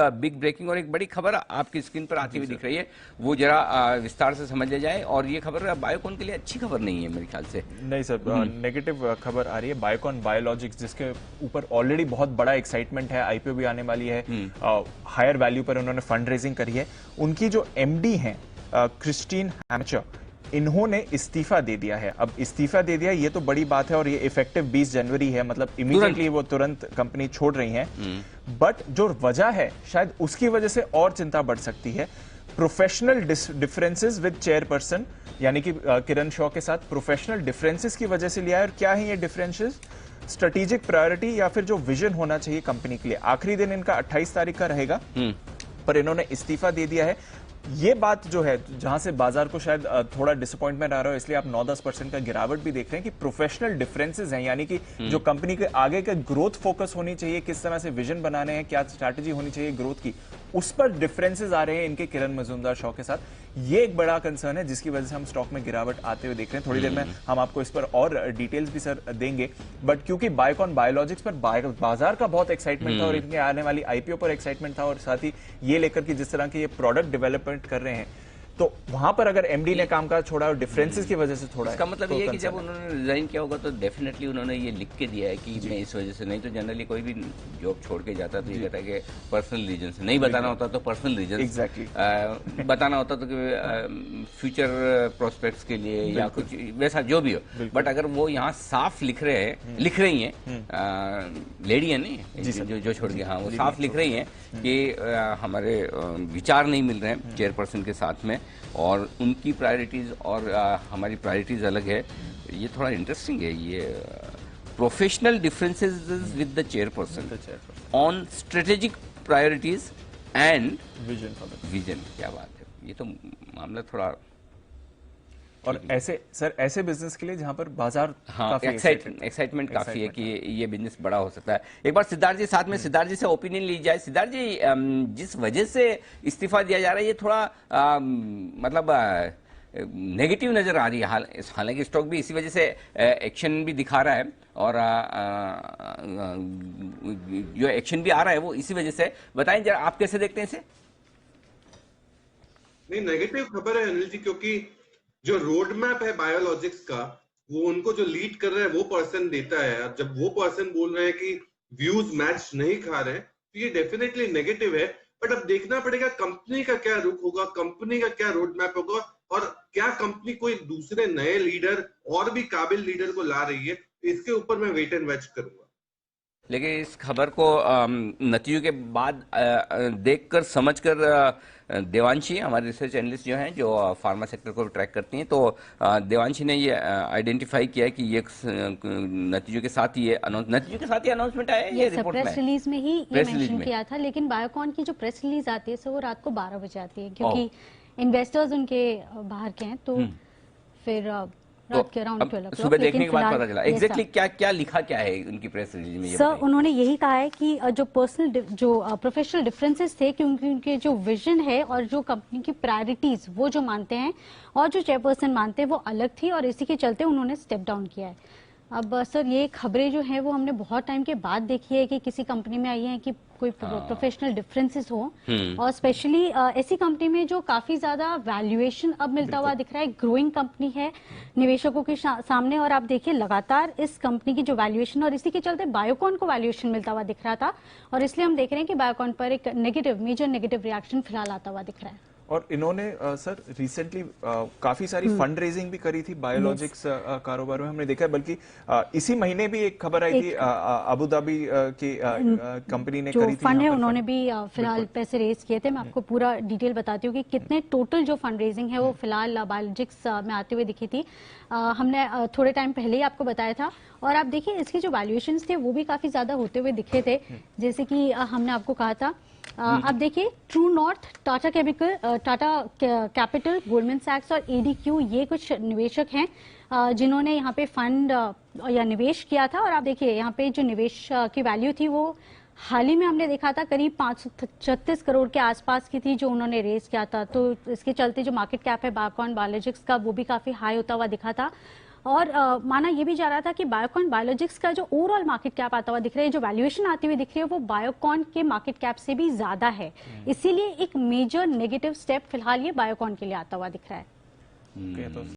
Big breaking और एक बड़ी खबर आपकी स्क्रीन पर आती हुई दिख रही है, वो जरा विस्तार से समझ ले जाए। और ये खबर बायोकॉन के लिए अच्छी खबर नहीं है मेरे ख्याल से। नहीं सर, नेगेटिव खबर आ रही है। बायोकॉन बायोलॉजिक्स, जिसके ऊपर ऑलरेडी बहुत बड़ा एक्साइटमेंट है, आईपीओ भी आने वाली है, हायर वैल्यू पर उन्होंने फंड रेजिंग करी है। उनकी जो एमडी हैं क्रिस्टीन हैमचर, इन्होंने इस्तीफा दे दिया है। अब इस्तीफा दे दिया ये तो बड़ी बात है, और ये इफेक्टिव 20 जनवरी है, मतलब इमीडिएटली वो तुरंत कंपनी छोड़ रही हैं। बट जो वजह है शायद उसकी वजह से और चिंता बढ़ सकती है। प्रोफेशनल डिफरेंसेस विद चेयरपर्सन, यानी कि किरण शॉ के साथ प्रोफेशनल डिफरेंसेस की वजह से लिया है। और क्या है ये डिफरेंसेस? स्ट्रेटेजिक प्रायोरिटी या फिर जो विजन होना चाहिए कंपनी के लिए। आखिरी दिन इनका 28 तारीख का रहेगा, पर इन्होंने इस्तीफा दे दिया है। ये बात जो है, जहां से बाजार को शायद थोड़ा डिसअपॉइंटमेंट आ रहा है, इसलिए आप 9-10% का गिरावट भी देख रहे हैं कि प्रोफेशनल डिफरेंसेस हैं, यानी कि जो कंपनी के आगे का ग्रोथ फोकस होनी चाहिए, किस तरह से विजन बनाने हैं, क्या स्ट्रैटेजी होनी चाहिए ग्रोथ की, उस पर डिफरेंसेस आ रहे हैं इनके किरण मजूमदार शॉ के साथ। ये एक बड़ा कंसर्न है, जिसकी वजह से हम स्टॉक में गिरावट आते हुए देख रहे हैं। थोड़ी देर में हम आपको इस पर और डिटेल्स भी सर देंगे। बट क्योंकि बायोकॉन बायोलॉजिक्स पर बाजार का बहुत एक्साइटमेंट था, और इनके आने वाली आईपीओ पर एक्साइटमेंट था, और साथ ही ये लेकर कि जिस तरह के ये प्रोडक्ट डेवलपमेंट कर रहे हैं, तो वहां पर अगर एमडी ने कामकाज छोड़ा और डिफरेंसेस की वजह से छोड़ा, इसका मतलब ये है कि जब उन्होंने रिजाइन किया होगा तो डेफिनेटली उन्होंने ये लिख के दिया है कि मैं इस वजह से, नहीं तो जनरली कोई भी जॉब छोड़ के जाता तो ये कहता है कि पर्सनल रीजन से, नहीं बताना होता तो पर्सनल रीजन, एग्जैक्टली बताना होता तो फ्यूचर प्रोस्पेक्ट्स के लिए या कुछ वैसा जो भी हो। बट अगर वो यहाँ साफ लिख रही हैं, लेडी है नहीं जो छोड़ के, हाँ वो साफ लिख रही हैं कि हमारे विचार नहीं मिल रहे हैं चेयरपर्सन के साथ में, और उनकी प्रायोरिटीज और हमारी प्रायोरिटीज अलग है। ये थोड़ा इंटरेस्टिंग है। ये professional differences with the chairperson on strategic priorities and vision. क्या बात है, ये तो मामला थोड़ा। और ऐसे बिजनेस के लिए जहां पर बाजार काफी एक्साइटमेंट काफी है कि ये बिजनेस बड़ा हो सकता है। एक बार सिद्धार्थ जी साथ में, सिद्धार्थ जी से ओपिनियन ली जाए। सिद्धार्थ जी, जिस वजह से इस्तीफा दिया जा रहा है, ये थोड़ा मतलब नेगेटिव नजर आ रही है। हालांकि स्टॉक भी इसी वजह से एक्शन भी दिखा रहा है, और जो एक्शन भी आ रहा है वो इसी वजह से। बताएं जरा, आप कैसे देखते हैं इसे? नहीं, नेगेटिव खबर है अनिल जी, क्योंकि जो रोड मैप है बायोलॉजिक्स का, वो उनको जो लीड कर रहा है वो पर्सन देता है। अब जब वो पर्सन बोल रहे हैं कि व्यूज मैच नहीं खा रहे हैं, तो ये डेफिनेटली नेगेटिव है। बट अब देखना पड़ेगा कंपनी का क्या रुख होगा, कंपनी का क्या रोड मैप होगा, और क्या कंपनी कोई दूसरे नए लीडर और भी काबिल लीडर को ला रही है। इसके ऊपर मैं वेट एंड वॉच करूंगा। लेकिन इस खबर को नतीजों के बाद देखकर समझकर देवांशी, हमारे रिसर्च एनालिस्ट जो हैं, जो फार्मा सेक्टर को ट्रैक करती हैं, तो देवांशी ने ये आइडेंटिफाई किया है कि ये नतीजों के साथ ही अनाउंसमेंट आया है। ये रिपोर्ट में प्रेस रिलीज में ही ये मेंशन किया था। लेकिन बायोकॉन की जो प्रेस रिलीज आती है सो वो रात को 12 बजे आती है, क्योंकि इन्वेस्टर्स उनके बाहर के हैं, तो फिर रात के अराउंड 12 सुबह देखने के बाद पता चला एग्जैक्टली क्या लिखा क्या है उनकी प्रेस रिलीज में। सर, उन्होंने यही कहा है कि जो प्रोफेशनल डिफरेंसेस थे, क्योंकि उनके जो विजन है और जो कंपनी की प्रायोरिटीज वो जो मानते हैं और जो चेयरपर्सन मानते हैं वो अलग थी, और इसी के चलते उन्होंने स्टेप डाउन किया है। अब सर, ये खबरें जो हैं वो हमने बहुत टाइम के बाद देखी है कि किसी कंपनी में आई है कि कोई प्रोफेशनल डिफरेंसेस हो, और स्पेशली ऐसी कंपनी में जो काफी ज्यादा वैल्यूएशन अब मिलता हुआ दिख रहा है। ग्रोइंग कंपनी है निवेशकों के सामने, और आप देखिए लगातार इस कंपनी की जो वैल्यूएशन, और इसी के चलते बायोकॉन को वैल्यूएशन मिलता हुआ दिख रहा था, और इसलिए हम देख रहे हैं कि बायोकॉन पर एक मेजर नेगेटिव रिएक्शन फिलहाल आता हुआ दिख रहा है। और इन्होंने सर रिसेंटली काफी सारी फंड रेजिंग भी करी थी बायोलॉजिक्स कारोबार में, हमने देखा है। बल्कि इसी महीने भी एक खबर आई थी, अबू धाबी की कंपनी ने करी थी फंड है, उन्होंने भी फिलहाल पैसे रेज किए थे। मैं आपको पूरा डिटेल बताती हूँ कि कितने टोटल जो फंड रेजिंग है वो फिलहाल बायोलॉजिक्स में आते हुए दिखी थी। हमने थोड़े टाइम पहले ही आपको बताया था, और आप देखिए इसके जो वैल्यूएशन थे वो भी काफी ज्यादा होते हुए दिखे थे, जैसे कि हमने आपको कहा था। आप देखिए True North, Tata Capital, Goldman सैक्स और एडीक्यू, ये कुछ निवेशक हैं जिन्होंने यहाँ पे फंड या निवेश किया था। और आप देखिए यहाँ पे जो निवेश की वैल्यू थी वो हाल ही में हमने देखा था करीब 536 करोड़ के आसपास की थी जो उन्होंने रेज किया था। तो इसके चलते जो मार्केट कैप है बायोकॉन बायोलॉजिक्स का वो भी काफी हाई होता हुआ दिखा था। और माना ये भी जा रहा था कि बायोकॉन बायोलॉजिक्स का जो ओवरऑल मार्केट कैप आता हुआ दिख रहा है, जो वैल्यूएशन आती हुई दिख रही है, वो बायोकॉन के मार्केट कैप से भी ज्यादा है। इसीलिए एक मेजर नेगेटिव स्टेप फिलहाल ये बायोकॉन के लिए आता हुआ दिख रहा है। तो